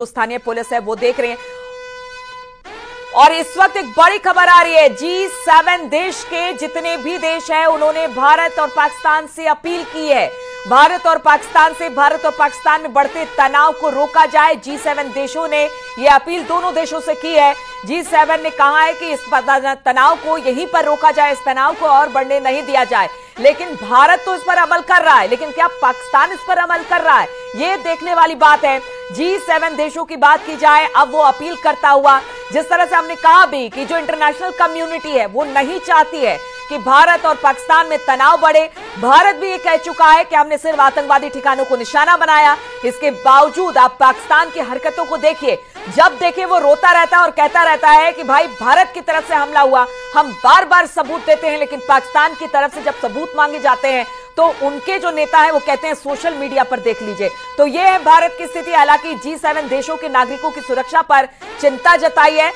स्थानीय पुलिस है वो देख रहे हैं। और इस वक्त एक बड़ी खबर आ रही है, G7 देश के जितने भी देश हैं उन्होंने भारत और पाकिस्तान से अपील की है, भारत और पाकिस्तान में बढ़ते तनाव को रोका जाए। G7 देशों ने यह अपील दोनों देशों से की है। G7 ने कहा है कि इस तनाव को यहीं पर रोका जाए, इस तनाव को और बढ़ने नहीं दिया जाए। लेकिन भारत तो इस पर अमल कर रहा है, लेकिन क्या पाकिस्तान इस पर अमल कर रहा है, यह देखने वाली बात है। G7 देशों की बात की जाए, अब वो अपील करता हुआ, जिस तरह से हमने कहा भी कि जो इंटरनेशनल कम्युनिटी है वो नहीं चाहती है कि भारत और पाकिस्तान में तनाव बढ़े। भारत भी ये कह चुका है कि हमने सिर्फ आतंकवादी ठिकानों को निशाना बनाया। इसके बावजूद आप पाकिस्तान की हरकतों को देखिए, जब देखे वो रोता रहता है और कहता रहता है कि भाई भारत की तरफ से हमला हुआ, हम बार बार सबूत देते हैं, लेकिन पाकिस्तान की तरफ से जब सबूत मांगे जाते हैं तो उनके जो नेता है वो कहते हैं सोशल मीडिया पर देख लीजिए। तो ये है भारत की स्थिति। हालांकि G7 देशों के नागरिकों की सुरक्षा पर चिंता जताई है।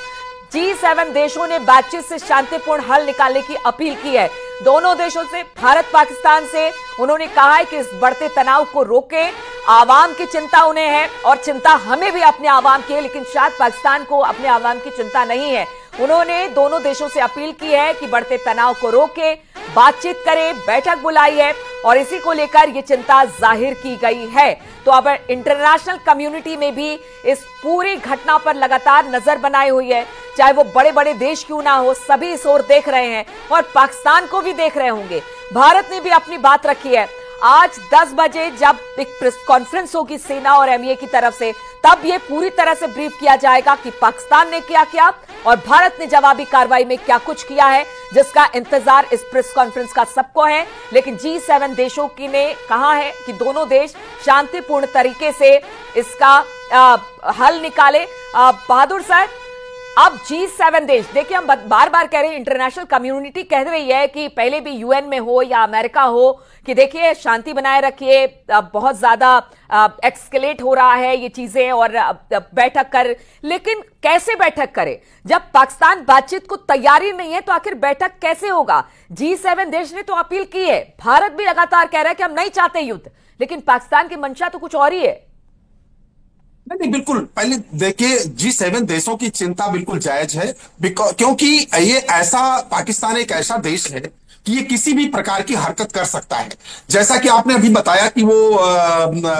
G7 देशों ने बातचीत से शांतिपूर्ण हल निकालने की अपील की है दोनों देशों से, भारत पाकिस्तान से। उन्होंने कहा है कि इस बढ़ते तनाव को रोके। आवाम की चिंता उन्हें है और चिंता हमें भी अपने आवाम की है, लेकिन शायद पाकिस्तान को अपने आवाम की चिंता नहीं है। उन्होंने दोनों देशों से अपील की है कि बढ़ते तनाव को रोके, बातचीत करें, बैठक बुलाई है और इसी को लेकर यह चिंता जाहिर की गई है। तो अब इंटरनेशनल कम्युनिटी में भी इस पूरी घटना पर लगातार नजर बनाई हुई है, चाहे वो बड़े बड़े देश क्यों ना हो, सभी इस ओर देख रहे हैं और पाकिस्तान को भी देख रहे होंगे। भारत ने भी अपनी बात रखी है। आज 10 बजे जब एक प्रेस कॉन्फ्रेंस होगी सेना और एमईए की तरफ से, तब यह पूरी तरह से ब्रीफ किया जाएगा कि पाकिस्तान ने क्या किया और भारत ने जवाबी कार्रवाई में क्या कुछ किया है, जिसका इंतजार इस प्रेस कॉन्फ्रेंस का सबको है। लेकिन G7 देशों की ने कहा है कि दोनों देश शांतिपूर्ण तरीके से इसका हल निकाले। बहादुर सर, अब G7 देश, देखिए हम बार बार कह रहे हैं, इंटरनेशनल कम्युनिटी कह रही है कि पहले भी यूएन में हो या अमेरिका हो कि देखिए शांति बनाए रखिए, बहुत ज्यादा एक्सकेलेट हो रहा है ये चीजें और बैठक कर, लेकिन कैसे बैठक करे जब पाकिस्तान बातचीत को तैयारी नहीं है, तो आखिर बैठक कैसे होगा। G7 देश ने तो अपील की है, भारत भी लगातार कह रहा है कि हम नहीं चाहते युद्ध, लेकिन पाकिस्तान की मंशा तो कुछ और ही है। नहीं, बिल्कुल। पहले देखिए, G7 देशों की चिंता बिल्कुल जायज है, क्योंकि ये पाकिस्तान एक ऐसा देश है कि ये किसी भी प्रकार की हरकत कर सकता है। जैसा कि आपने अभी बताया कि वो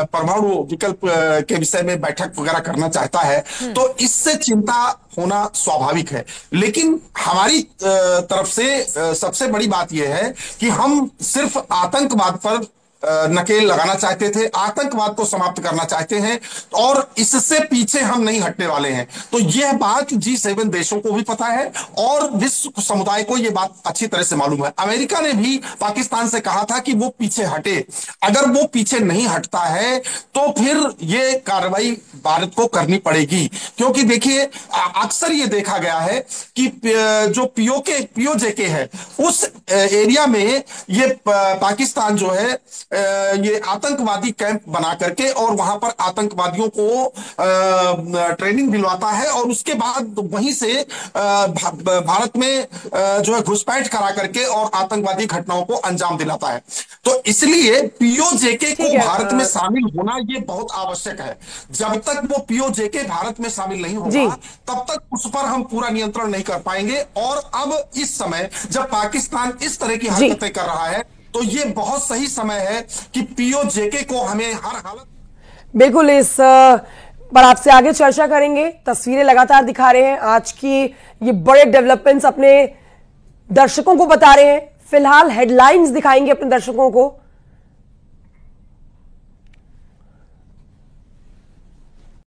परमाणु विकल्प के विषय में बैठक वगैरह करना चाहता है, तो इससे चिंता होना स्वाभाविक है। लेकिन हमारी तरफ से सबसे बड़ी बात यह है कि हम सिर्फ आतंकवाद पर नकेल लगाना चाहते थे, आतंकवाद को समाप्त करना चाहते हैं और इससे पीछे हम नहीं हटने वाले हैं। तो यह बात G7 देशों को भी पता है और विश्व समुदाय को यह बात अच्छी तरह से मालूम है। अमेरिका ने भी पाकिस्तान से कहा था कि वो पीछे हटे। अगर वो पीछे नहीं हटता है तो फिर ये कार्रवाई भारत को करनी पड़ेगी, क्योंकि देखिए अक्सर ये देखा गया है कि जो POJK है उस एरिया में ये पाकिस्तान जो है ये आतंकवादी कैंप बना करके और वहां पर आतंकवादियों को ट्रेनिंग दिलवाता है और उसके बाद वहीं से भारत में जो है घुसपैठ करा करके और आतंकवादी घटनाओं को अंजाम दिलाता है। तो इसलिए POJK को भारत में शामिल होना ये बहुत आवश्यक है। जब तक वो POJK भारत में शामिल नहीं होगा तब तक उस पर हम पूरा नियंत्रण नहीं कर पाएंगे। और अब इस समय जब पाकिस्तान इस तरह की हरकतें कर रहा है तो ये बहुत सही समय है कि POJK को हमें हर हालत। बिल्कुल, इस पर आपसे आगे चर्चा करेंगे। तस्वीरें लगातार दिखा रहे हैं, आज की ये बड़े डेवलपमेंट्स अपने दर्शकों को बता रहे हैं। फिलहाल हेडलाइंस दिखाएंगे अपने दर्शकों को।